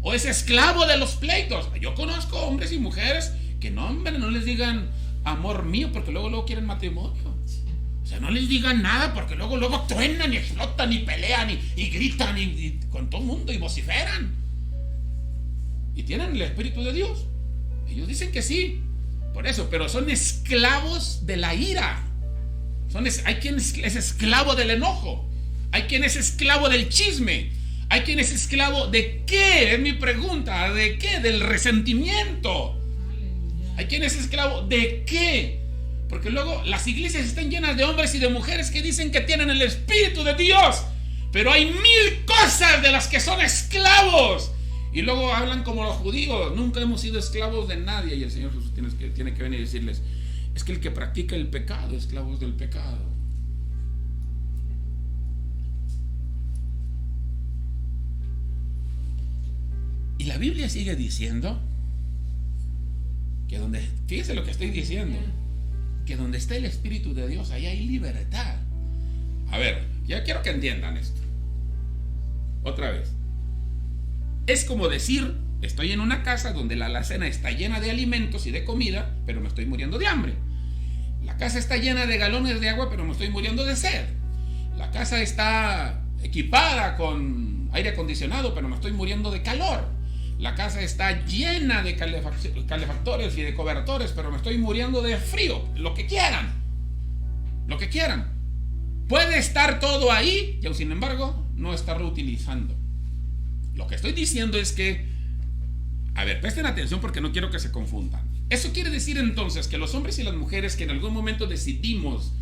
O es esclavo de los pleitos. Yo conozco hombres y mujeres que no, hombre, no les digan amor mío porque luego quieren matrimonio. O sea, no les digan nada porque luego truenan y explotan y pelean y gritan y con todo el mundo y vociferan. Y tienen el Espíritu de Dios. Ellos dicen que sí. Por eso, pero son esclavos de la ira. Hay quien es esclavo del enojo. Hay quien es esclavo del chisme. Hay quien es esclavo de ¿qué? Es mi pregunta. ¿De qué? Del resentimiento. Hay quien es esclavo de ¿qué? Porque luego las iglesias están llenas de hombres y de mujeres que dicen que tienen el Espíritu de Dios, pero hay 1000 cosas de las que son esclavos. Y luego hablan como los judíos. Nunca hemos sido esclavos de nadie. Y el Señor Jesús tiene que venir y decirles, es que el que practica el pecado, esclavos del pecado. Y la Biblia sigue diciendo que fíjese lo que estoy diciendo, que donde está el Espíritu de Dios, ahí hay libertad. A ver, ya quiero que entiendan esto. Otra vez. Es como decir, estoy en una casa donde la alacena está llena de alimentos y de comida, pero me estoy muriendo de hambre. La casa está llena de galones de agua, pero me estoy muriendo de sed. La casa está equipada con aire acondicionado, pero me estoy muriendo de calor. La casa está llena de calefactores y de cobertores, pero me estoy muriendo de frío. Lo que quieran. Puede estar todo ahí y sin embargo no estarlo utilizando. Lo que estoy diciendo es que, a ver, presten atención porque no quiero que se confundan. Eso quiere decir entonces que los hombres y las mujeres que en algún momento decidimos,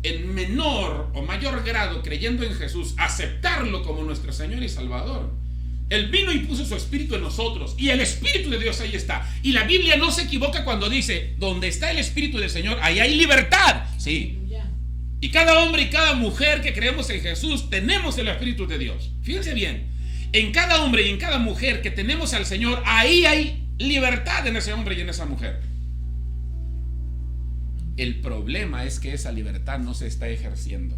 en menor o mayor grado, creyendo en Jesús, aceptarlo como nuestro Señor y Salvador, Él vino y puso su Espíritu en nosotros, y el Espíritu de Dios ahí está. Y la Biblia no se equivoca cuando dice: donde está el Espíritu del Señor, ahí hay libertad. Sí. Y cada hombre y cada mujer que creemos en Jesús tenemos el Espíritu de Dios. Fíjense bien, en cada hombre y en cada mujer que tenemos al Señor, ahí hay libertad en ese hombre y en esa mujer. El problema es que esa libertad no se está ejerciendo.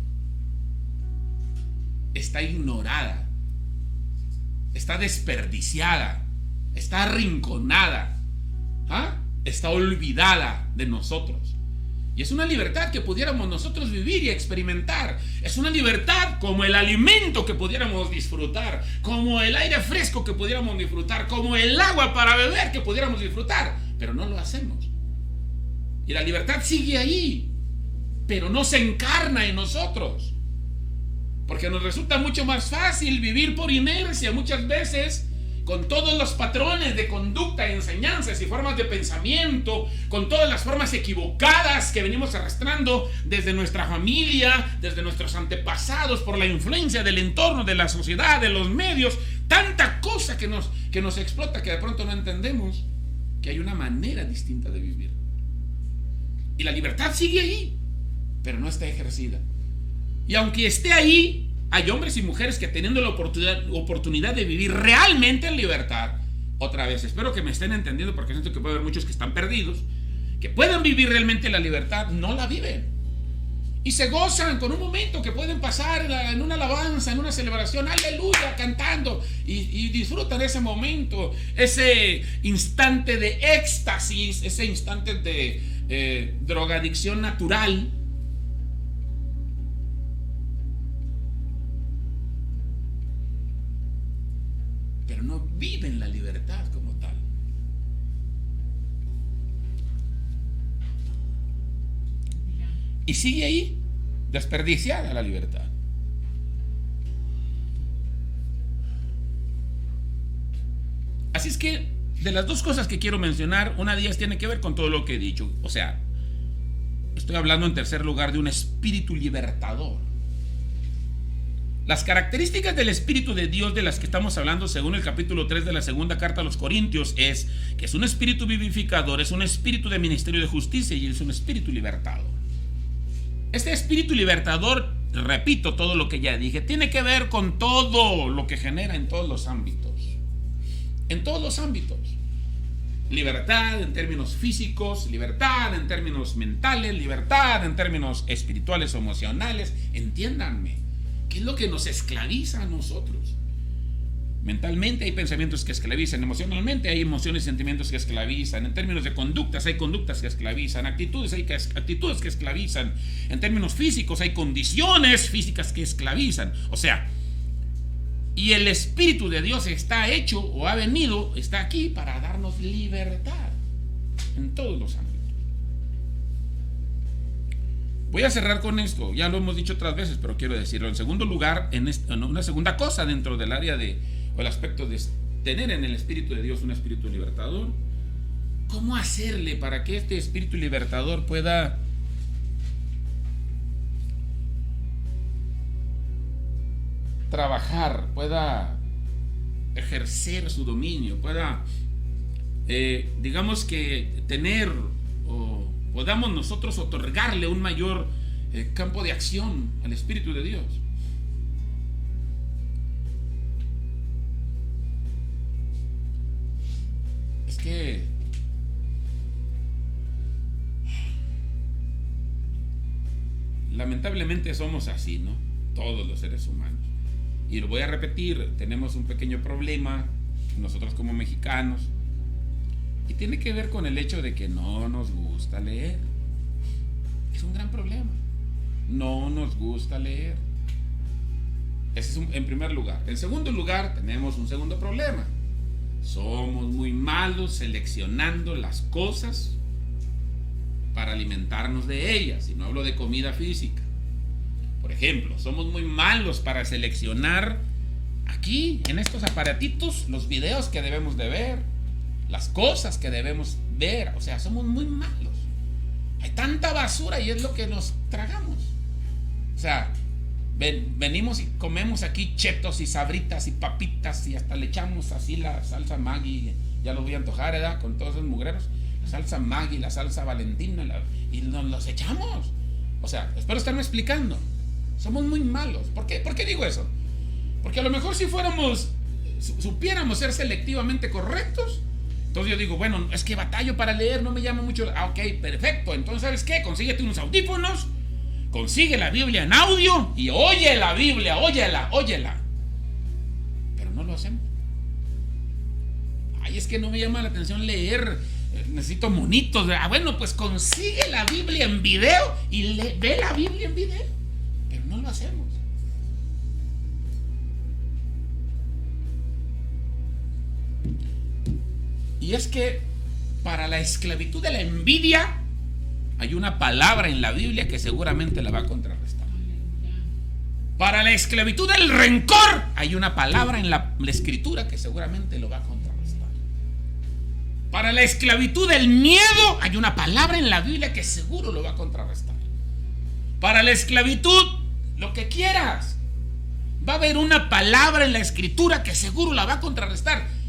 Está ignorada, está desperdiciada, está arrinconada, está olvidada de nosotros. Y es una libertad que pudiéramos nosotros vivir y experimentar. Es una libertad como el alimento que pudiéramos disfrutar, como el aire fresco que pudiéramos disfrutar, como el agua para beber que pudiéramos disfrutar. Pero no lo hacemos. Y la libertad sigue ahí, pero no se encarna en nosotros. Porque nos resulta mucho más fácil vivir por inercia muchas veces, con todos los patrones de conducta, enseñanzas y formas de pensamiento, con todas las formas equivocadas que venimos arrastrando desde nuestra familia, desde nuestros antepasados, por la influencia del entorno, de la sociedad, de los medios, tanta cosa que nos explota, que de pronto no entendemos que hay una manera distinta de vivir. Y la libertad sigue ahí, pero no está ejercida. Y aunque esté ahí, hay hombres y mujeres que, teniendo la oportunidad de vivir realmente en libertad, otra vez, espero que me estén entendiendo, porque siento que puede haber muchos que están perdidos, que pueden vivir realmente la libertad, no la viven. Y se gozan con un momento que pueden pasar en una alabanza, en una celebración, aleluya, cantando, y disfrutan ese momento, ese instante de éxtasis, ese instante de drogadicción natural. Pero no viven la libertad como tal. Y sigue ahí, desperdiciada la libertad. Así es que, de las dos cosas que quiero mencionar, una de ellas tiene que ver con todo lo que he dicho. O sea, estoy hablando en tercer lugar de un espíritu libertador. Las características del Espíritu de Dios de las que estamos hablando, según el capítulo 3 de la segunda carta a los Corintios, es que es un espíritu vivificador, es un espíritu de ministerio de justicia y es un espíritu libertador. Este espíritu libertador, repito todo lo que ya dije, tiene que ver con todo lo que genera en todos los ámbitos. En todos los ámbitos. Libertad en términos físicos, libertad en términos mentales, libertad en términos espirituales o emocionales. Entiéndanme. ¿Qué es lo que nos esclaviza a nosotros? Mentalmente hay pensamientos que esclavizan, emocionalmente hay emociones y sentimientos que esclavizan, en términos de conductas hay conductas que esclavizan, actitudes hay actitudes que esclavizan, en términos físicos hay condiciones físicas que esclavizan. O sea, y el Espíritu de Dios está hecho o ha venido, está aquí para darnos libertad en todos los ámbitos. Voy a cerrar con esto, ya lo hemos dicho otras veces, pero quiero decirlo. En segundo lugar, en una segunda cosa dentro del área o el aspecto de tener en el Espíritu de Dios un espíritu libertador, ¿cómo hacerle para que este espíritu libertador pueda trabajar, pueda ejercer su dominio, pueda, digamos que tener o podamos nosotros otorgarle un mayor campo de acción al Espíritu de Dios? Es que lamentablemente somos así, ¿no? Todos los seres humanos. Y lo voy a repetir, tenemos un pequeño problema nosotros como mexicanos. Y tiene que ver con el hecho de que no nos gusta leer. Es un gran problema. No nos gusta leer. Ese es en primer lugar. En segundo lugar, tenemos un segundo problema. Somos muy malos seleccionando las cosas para alimentarnos de ellas. Y no hablo de comida física. Por ejemplo, somos muy malos para seleccionar aquí, en estos aparatitos, los videos que debemos de ver, las cosas que debemos ver. O sea, somos muy malos. Hay tanta basura y es lo que nos tragamos. O sea, venimos y comemos aquí chetos y sabritas y papitas y hasta le echamos así la salsa Maggi. Ya lo voy a antojar, ¿verdad? Con todos esos mugreros. La salsa Maggi, la salsa Valentina, y nos los echamos. O sea, espero estarme explicando. Somos muy malos. ¿Por qué digo eso? Porque a lo mejor si supiéramos ser selectivamente correctos, entonces yo digo, bueno, es que batallo para leer, no me llama mucho. Ok, perfecto. Entonces, ¿sabes qué? Consíguete unos audífonos, consigue la Biblia en audio y oye la Biblia, óyela. Pero no lo hacemos. Ay, es que no me llama la atención leer, necesito monitos. Bueno, pues consigue la Biblia en video y ve la Biblia en video. Pero no lo hacemos. Y es que para la esclavitud de la envidia hay una palabra en la Biblia que seguramente la va a contrarrestar. Para la esclavitud del rencor hay una palabra en la escritura que seguramente lo va a contrarrestar. Para la esclavitud del miedo hay una palabra en la Biblia que seguro lo va a contrarrestar. Para la esclavitud, lo que quieras, va a haber una palabra en la escritura que seguro la va a contrarrestar.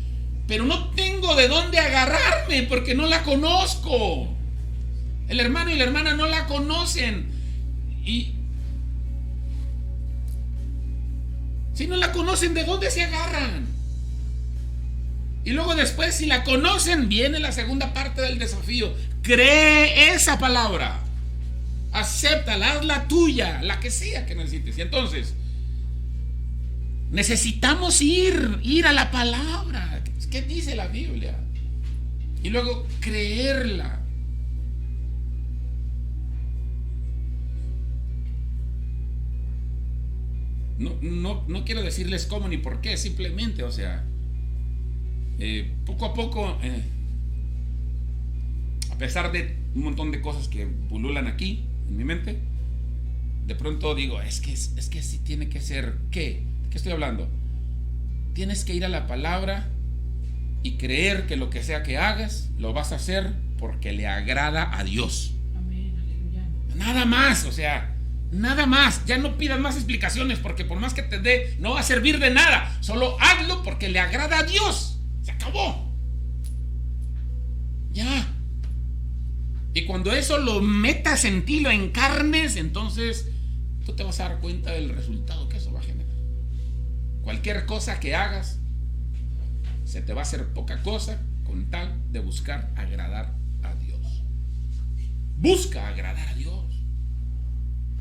Pero no tengo de dónde agarrarme porque no la conozco. El hermano y la hermana no la conocen. Y si no la conocen, ¿de dónde se agarran? Y luego después, si la conocen, viene la segunda parte del desafío. Cree esa palabra. Acéptala, hazla tuya, la que sea que necesites. Y entonces, necesitamos ir a la palabra. ¿Qué dice la Biblia? Y luego creerla. No quiero decirles cómo ni por qué, simplemente, o sea, poco a poco, a pesar de un montón de cosas que pululan aquí en mi mente, de pronto digo, es que sí tiene que ser. ¿Qué? ¿De qué estoy hablando? Tienes que ir a la palabra y creer que lo que sea que hagas, lo vas a hacer porque le agrada a Dios. Amén, aleluya. Nada más, o sea, nada más. Ya no pidas más explicaciones porque por más que te dé, no va a servir de nada. Solo hazlo porque le agrada a Dios. Se acabó. Ya. Y cuando eso lo metas en ti, lo encarnes, entonces tú te vas a dar cuenta del resultado que eso va a generar. Cualquier cosa que hagas, se te va a hacer poca cosa con tal de buscar agradar a Dios. Busca agradar a Dios.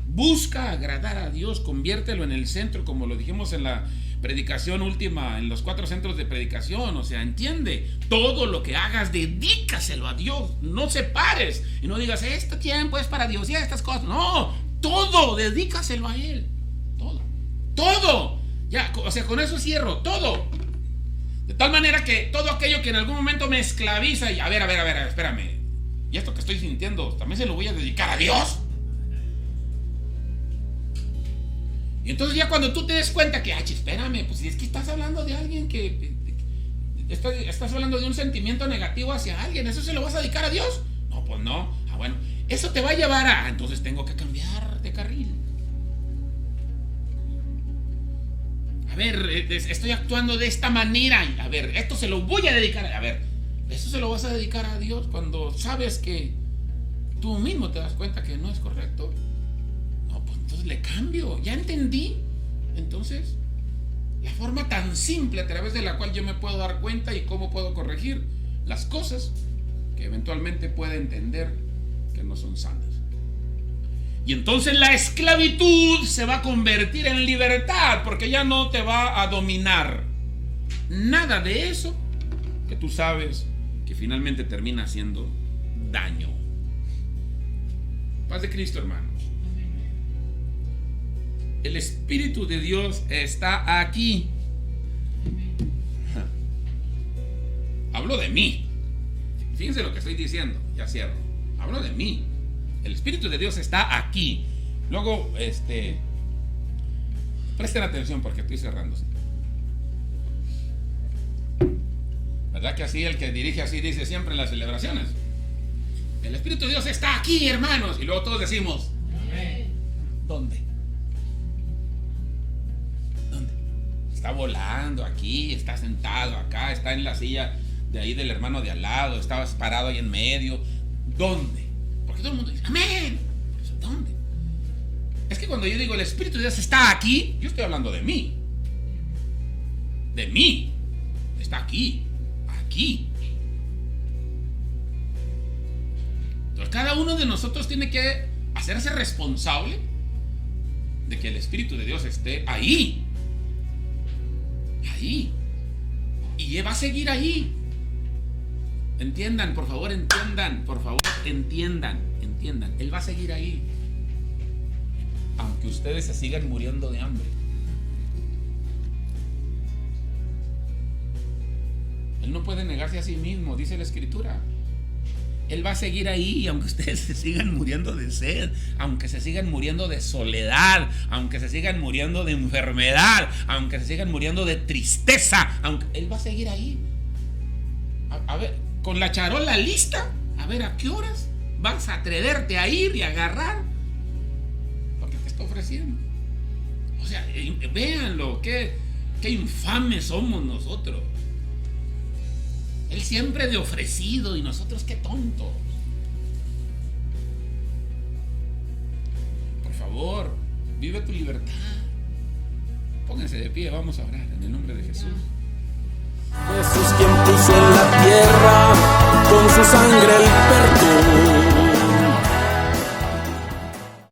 Busca agradar a Dios. Conviértelo en el centro, como lo dijimos en la predicación última, en los 4 centros de predicación. O sea, entiende, todo lo que hagas, dedícaselo a Dios. No separes y no digas, este tiempo es para Dios y estas cosas. No, todo, dedícaselo a Él. Todo. Ya, o sea, con eso cierro, todo. De tal manera que todo aquello que en algún momento me esclaviza y a ver, espérame. Y esto que estoy sintiendo, ¿también se lo voy a dedicar a Dios? Y entonces ya cuando tú te des cuenta que, espérame, pues si es que estás hablando de alguien estás hablando de un sentimiento negativo hacia alguien, ¿eso se lo vas a dedicar a Dios? No, pues no. Bueno, eso te va a llevar a, entonces tengo que cambiar de carril. A ver, estoy actuando de esta manera. A ver, esto se lo voy a dedicar. A ver, eso se lo vas a dedicar a Dios cuando sabes que tú mismo te das cuenta que no es correcto. No, pues entonces le cambio. Ya entendí. Entonces, la forma tan simple a través de la cual yo me puedo dar cuenta y cómo puedo corregir las cosas que eventualmente pueda entender que no son sanas. Y entonces la esclavitud se va a convertir en libertad porque ya no te va a dominar. Nada de eso que tú sabes que finalmente termina haciendo daño. Paz de Cristo, hermanos. El Espíritu de Dios está aquí. Hablo de mí. Fíjense lo que estoy diciendo. Ya cierro. Hablo de mí. El Espíritu de Dios está aquí. Luego, Presten atención porque estoy cerrando. ¿Verdad que así el que dirige así dice siempre en las celebraciones? El Espíritu de Dios está aquí, hermanos. Y luego todos decimos, amén. ¿Dónde? ¿Dónde? Está volando aquí, está sentado acá, está en la silla de ahí del hermano de al lado, estaba parado ahí en medio. ¿Dónde? Porque todo el mundo dice, amén. ¿Dónde? Es que cuando yo digo el Espíritu de Dios está aquí, yo estoy hablando de mí. De mí. Está aquí. Aquí. Entonces cada uno de nosotros tiene que hacerse responsable de que el Espíritu de Dios esté ahí. Ahí. Y va a seguir ahí. Entiendan, por favor, entiendan. Por favor, entiendan. Él va a seguir ahí. Aunque ustedes se sigan muriendo de hambre. Él no puede negarse a sí mismo, dice la Escritura. Él va a seguir ahí, aunque ustedes se sigan muriendo de sed, aunque se sigan muriendo de soledad, aunque se sigan muriendo de enfermedad, aunque se sigan muriendo de tristeza, Él va a seguir ahí. A ver, con la charola lista, a ver a qué horas vas a atreverte a ir y agarrar lo que te está ofreciendo. O sea, véanlo, qué infames somos nosotros. Él siempre de ofrecido y nosotros qué tontos. Por favor, vive tu libertad. Pónganse de pie, vamos a orar en el nombre de Jesús. Jesús quien puso en la tierra con su sangre el perdón.